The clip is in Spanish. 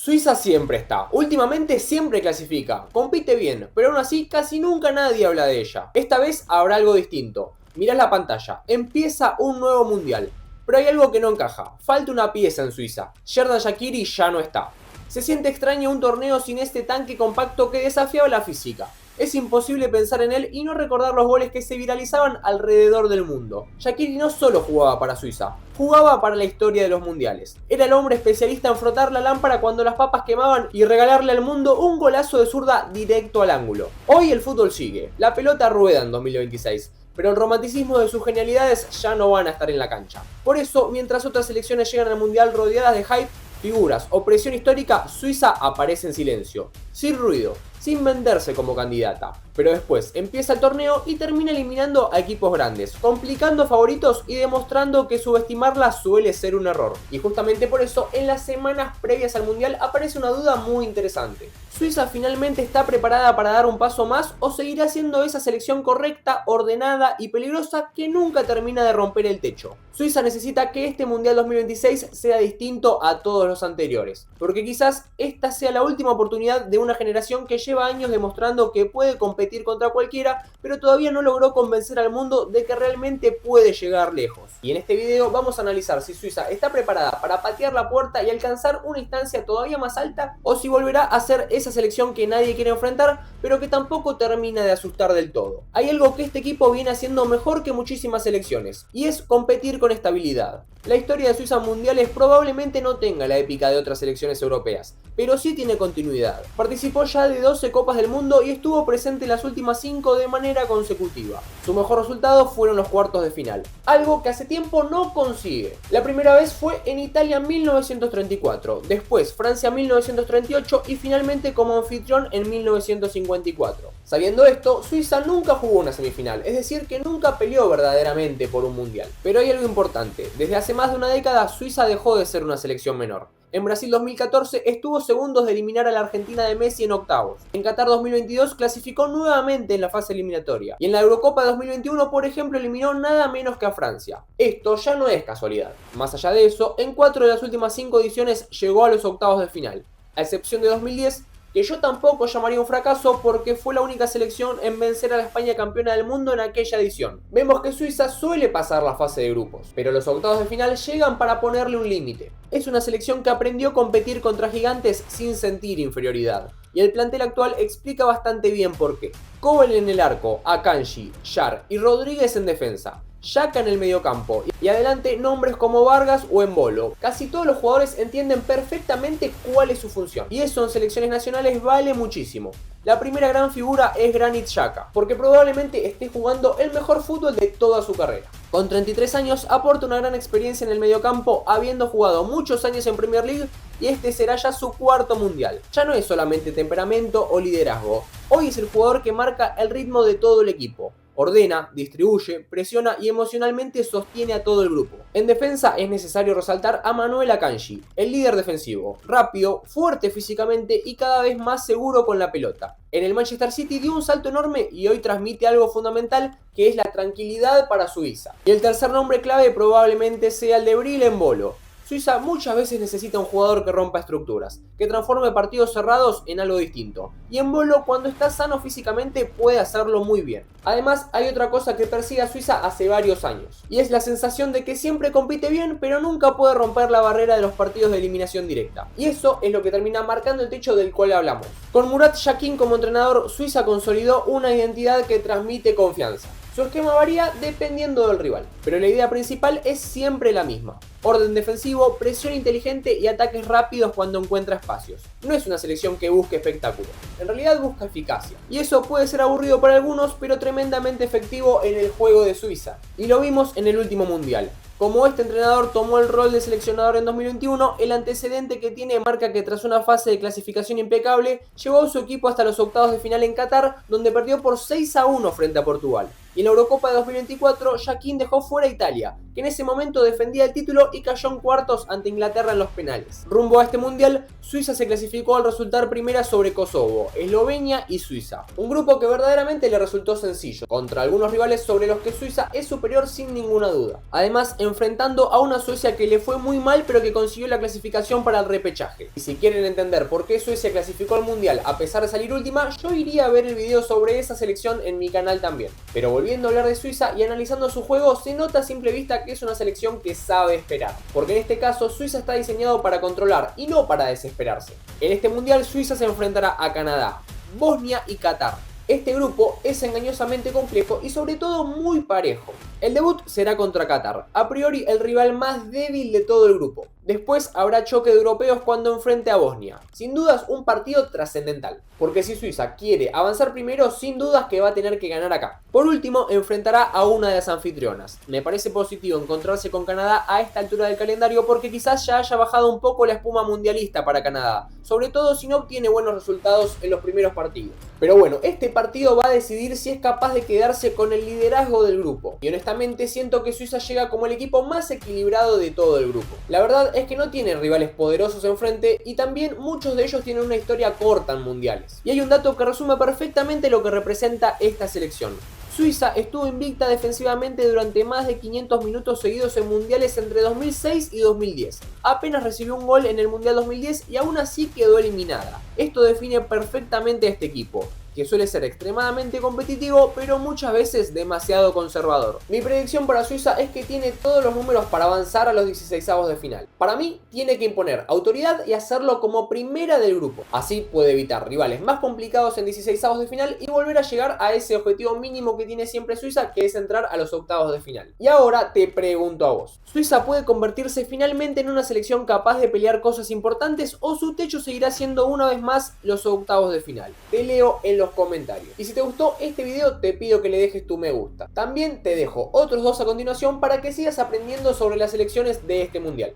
Suiza siempre está, últimamente siempre clasifica, compite bien, pero aún así casi nunca nadie habla de ella. Esta vez habrá algo distinto. Mirás la pantalla, empieza un nuevo mundial, pero hay algo que no encaja, falta una pieza en Suiza. Xherdan Shaqiri ya no está. Se siente extraño un torneo sin este tanque compacto que desafiaba la física. Es imposible pensar en él y no recordar los goles que se viralizaban alrededor del mundo. Shaqiri no solo jugaba para Suiza, jugaba para la historia de los mundiales. Era el hombre especialista en frotar la lámpara cuando las papas quemaban y regalarle al mundo un golazo de zurda directo al ángulo. Hoy el fútbol sigue, la pelota rueda en 2026. Pero el romanticismo de sus genialidades ya no van a estar en la cancha. Por eso, mientras otras selecciones llegan al mundial rodeadas de hype, figuras o presión histórica, Suiza aparece en silencio, sin ruido, sin venderse como candidata. Pero después empieza el torneo y termina eliminando a equipos grandes, complicando a favoritos y demostrando que subestimarla suele ser un error. Y justamente por eso, en las semanas previas al mundial aparece una duda muy interesante. ¿Suiza finalmente está preparada para dar un paso más o seguirá siendo esa selección correcta, ordenada y peligrosa que nunca termina de romper el techo? Suiza necesita que este Mundial 2026 sea distinto a todos los anteriores, porque quizás esta sea la última oportunidad de una generación que lleva años demostrando que puede competir contra cualquiera, pero todavía no logró convencer al mundo de que realmente puede llegar lejos. Y en este video vamos a analizar si Suiza está preparada para patear la puerta y alcanzar una instancia todavía más alta, o si volverá a ser esa selección que nadie quiere enfrentar, pero que tampoco termina de asustar del todo. Hay algo que este equipo viene haciendo mejor que muchísimas selecciones, y es competir con estabilidad. La historia de Suiza en mundiales probablemente no tenga la épica de otras selecciones europeas, pero sí tiene continuidad. Participó ya de 12 Copas del Mundo y estuvo presente en las últimas 5 de manera consecutiva. Su mejor resultado fueron los cuartos de final, algo que hace tiempo no consigue. La primera vez fue en Italia en 1934, después Francia en 1938 y finalmente como anfitrión en 1954. Sabiendo esto, Suiza nunca jugó una semifinal, es decir que nunca peleó verdaderamente por un mundial. Pero hay algo importante, desde hace más de una década Suiza dejó de ser una selección menor. En Brasil 2014 estuvo segundos de eliminar a la Argentina de Messi en octavos. En Qatar 2022 clasificó nuevamente en la fase eliminatoria. Y en la Eurocopa 2021, por ejemplo, eliminó nada menos que a Francia. Esto ya no es casualidad. Más allá de eso, en 4 de las últimas 5 ediciones llegó a los octavos de final, a excepción de 2010, que yo tampoco llamaría un fracaso porque fue la única selección en vencer a la España campeona del mundo en aquella edición. Vemos que Suiza suele pasar la fase de grupos, pero los octavos de final llegan para ponerle un límite. Es una selección que aprendió a competir contra gigantes sin sentir inferioridad, y el plantel actual explica bastante bien por qué. Kobel en el arco, Akanji, Schär y Rodríguez en defensa. Xhaka en el mediocampo y adelante nombres como Vargas o Embolo. Casi todos los jugadores entienden perfectamente cuál es su función, y eso en selecciones nacionales vale muchísimo. La primera gran figura es Granit Xhaka, porque probablemente esté jugando el mejor fútbol de toda su carrera. Con 33 años aporta una gran experiencia en el mediocampo, habiendo jugado muchos años en Premier League y este será ya su cuarto mundial. Ya no es solamente temperamento o liderazgo, hoy es el jugador que marca el ritmo de todo el equipo. Ordena, distribuye, presiona y emocionalmente sostiene a todo el grupo. En defensa es necesario resaltar a Manuel Akanji, el líder defensivo, rápido, fuerte físicamente y cada vez más seguro con la pelota. En el Manchester City dio un salto enorme y hoy transmite algo fundamental, que es la tranquilidad para Suiza. Y el tercer nombre clave probablemente sea el de Bril Embolo. Suiza muchas veces necesita un jugador que rompa estructuras, que transforme partidos cerrados en algo distinto. Y Embolo, cuando está sano físicamente, puede hacerlo muy bien. Además, hay otra cosa que persigue a Suiza hace varios años, y es la sensación de que siempre compite bien, pero nunca puede romper la barrera de los partidos de eliminación directa. Y eso es lo que termina marcando el techo del cual hablamos. Con Murat Yakin como entrenador, Suiza consolidó una identidad que transmite confianza. Su esquema varía dependiendo del rival, pero la idea principal es siempre la misma. Orden defensivo, presión inteligente y ataques rápidos cuando encuentra espacios. No es una selección que busque espectáculo, en realidad busca eficacia. Y eso puede ser aburrido para algunos, pero tremendamente efectivo en el juego de Suiza. Y lo vimos en el último mundial. Como este entrenador tomó el rol de seleccionador en 2021, el antecedente que tiene marca que tras una fase de clasificación impecable, llevó a su equipo hasta los octavos de final en Qatar, donde perdió por 6-1 frente a Portugal. Y en la Eurocopa de 2024, Jacquín dejó fuera a Italia, que en ese momento defendía el título y cayó en cuartos ante Inglaterra en los penales. Rumbo a este mundial, Suiza se clasificó al resultar primera sobre Kosovo, Eslovenia y Suiza. Un grupo que verdaderamente le resultó sencillo, contra algunos rivales sobre los que Suiza es superior sin ninguna duda. Además, enfrentando a una Suecia que le fue muy mal pero que consiguió la clasificación para el repechaje. Y si quieren entender por qué Suecia clasificó al mundial a pesar de salir última, yo iría a ver el video sobre esa selección en mi canal también. Pero volviendo a hablar de Suiza y analizando su juego, se nota a simple vista que es una selección que sabe esperar. Porque en este caso Suiza está diseñado para controlar y no para desesperarse. En este mundial Suiza se enfrentará a Canadá, Bosnia y Qatar. Este grupo es engañosamente complejo y sobre todo muy parejo. El debut será contra Qatar, a priori el rival más débil de todo el grupo. Después habrá choque de europeos cuando enfrente a Bosnia. Sin dudas un partido trascendental, porque si Suiza quiere avanzar primero, sin dudas que va a tener que ganar acá. Por último, enfrentará a una de las anfitrionas. Me parece positivo encontrarse con Canadá a esta altura del calendario porque quizás ya haya bajado un poco la espuma mundialista para Canadá, sobre todo si no obtiene buenos resultados en los primeros partidos. Pero bueno, este partido va a decidir si es capaz de quedarse con el liderazgo del grupo. Y honestamente siento que Suiza llega como el equipo más equilibrado de todo el grupo. La verdad es que no tienen rivales poderosos enfrente y también muchos de ellos tienen una historia corta en mundiales. Y hay un dato que resume perfectamente lo que representa esta selección. Suiza estuvo invicta defensivamente durante más de 500 minutos seguidos en mundiales entre 2006 y 2010. Apenas recibió un gol en el mundial 2010 y aún así quedó eliminada. Esto define perfectamente a este equipo, que suele ser extremadamente competitivo, pero muchas veces demasiado conservador. Mi predicción para Suiza es que tiene todos los números para avanzar a los 16avos de final. Para mí, tiene que imponer autoridad y hacerlo como primera del grupo. Así puede evitar rivales más complicados en 16avos de final y volver a llegar a ese objetivo mínimo que tiene siempre Suiza, que es entrar a los octavos de final. Y ahora te pregunto a vos, ¿Suiza puede convertirse finalmente en una selección capaz de pelear cosas importantes o su techo seguirá siendo una vez más los octavos de final? Te leo en los comentarios. Y si te gustó este video, te pido que le dejes tu me gusta. También te dejo otros dos a continuación para que sigas aprendiendo sobre las selecciones de este mundial.